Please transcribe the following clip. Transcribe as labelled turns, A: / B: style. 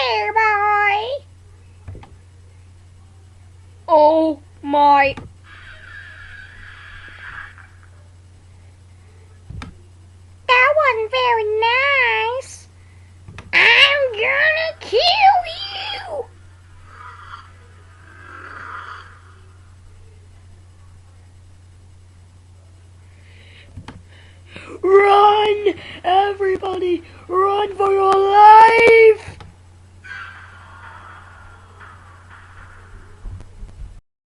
A: there, boy. Oh my. That wasn't very nice. I'm gonna kill you. Run! Everybody, run for your life!